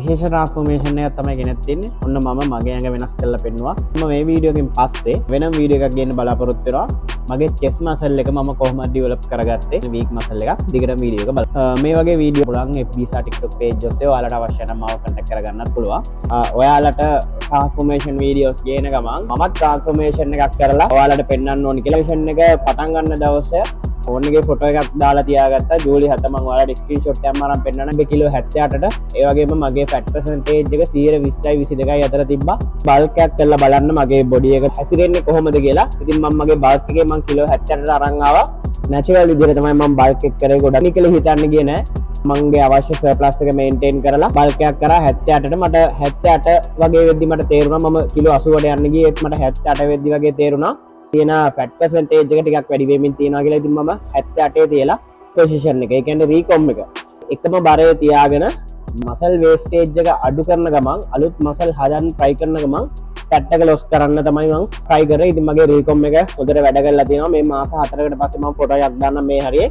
විශේෂ ට්‍රාන්ස්ෆෝමේෂන් එකක් තමයි ගෙනත් තින්නේ. ඔන්න මම මගේ ඇඟ වෙනස් කරලා පෙන්නුවා. මම මේ වීඩියෝ එකෙන් පස්සේ වෙනම වීඩියෝ එකක් ගේන්න බලාපොරොත්තු වෙනවා. මගේ chest muscle එක මම කොහොමද develop කරගත්තේ weak muscle එකක්. දිගටම වීඩියෝ එක බලන්න. මේ වගේ වීඩියෝ පුළුවන් FB සහ TikTok page ඔස්සේ ඔයාලට අවශ්‍ය නම් මාව contact කරගන්නත් පුළුවන්. ඔයාලට ට්‍රාන්ස්ෆෝමේෂන් වීඩියෝස් ගේන ගමන් මමත් ට්‍රාන්ස්ෆෝමේෂන් එකක් කරලා ඔයාලට පෙන්වන්න ඕනි කියලා විෂන් එක පටන් ගන්න දවසේ ෆෝන් එකේ ෆොටෝ එකක් දාලා තියාගත්තා. ජූලි 7 මම ඔයාලට ස්ක්‍රීන්ෂොට් එකක් මරන් පෙන්නන්න. මේ කිලෝ 78ට ඒ වගේම මගේ ෆැට් පර්සන්ටේජ් එක 120යි 22යි අතර තිබ්බා. බල්ක් එකක් කරලා බලන්න මගේ බොඩි එක හැසිරෙන්නේ කොහොමද කියලා. ඉතින් මම මගේ බල්ක් එකේ මම කිලෝ 78ට අරන් ආවා. නැචරල් විදිහට තමයි මම බල්ක් එක කරේ. ගොඩක් නිකල හිතන්න ගියේ නෑ. මගේ අවශ්‍ය සර්ප්ලස් එක මේන්ටේන් කරලා බල්ක් එකක් කරා 78ට. මට 78 වගේ වෙද්දි මට තේරුණා මම කිලෝ 80ට යන්න ගියේ. ඒත් මට 78 වෙද්දි වගේ තේරුණා තියෙන ෆැට් පර්සන්ටේජ් එක ටිකක් වැඩි වෙමින් තියෙනවා කියලා. ඉතින් මම 78 තියලා පොසිෂන් එක, ඒ කියන්නේ රීකොම් එක එකම බරේ තියාගෙන මසල් වේස්ටේජ් එක අඩු කරන ගමන් අලුත් මසල් හදන්න try කරන ගමන් ෆැට් එක ලොස් කරන්න තමයි මම try කරේ. ඉතින් මගේ රීකොම් එක හොඳට වැඩ කරලා තියෙනවා. මේ මාස 4කට පස්සේ මම ෆොටෝ එකක් දාන්නම් මේ හරියේ.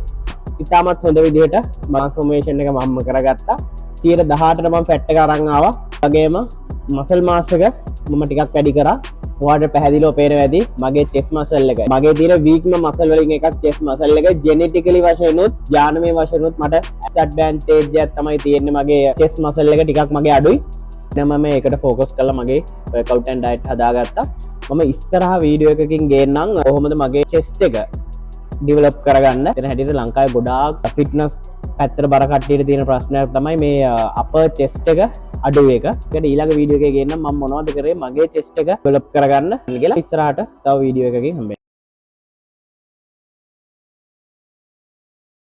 ඉතාමත් හොඳ විදිහට ට්‍රාන්ස්ෆෝමේෂන් එක මම කරගත්තා. 18ට මම ෆැට් එක අරන් ආවා. වගේම මසල් මාස් එක මම ටිකක් වැඩි කරා. ඔයාලට පැහැදිලිව පේනවා ඇති මගේ chest muscle එක. මගේ තියෙන weakම muscle වලින් එකක් chest muscle එක. genetically වශයෙන් උත් ඥානමය වශයෙන් උත් මට advantage එකක් තමයි තියෙන්නේ. මගේ chest muscle එක ටිකක් මගේ අඩුයි. දැන් මම මේකට focus කරලා මගේ workout and diet හදාගත්තා. මම ඉස්සරහා වීඩියෝ එකකින් ගේන්නම් කොහොමද මගේ chest එක develop කරගන්න. එතන හැටියට ලංකාවේ ගොඩාක් fitness පැත්තට බර කට්ටියට තියෙන ප්‍රශ්නයක් තමයි මේ upper chest එක අඩු එක. ඒකට ඊළඟ වීඩියෝ එකේ ගේන්නම් මම මොනවද කරේ මගේ chest එක develop කරගන්න කියලා. ඉස්සරහට තව වීඩියෝ එකකින් හම්බෙන්න.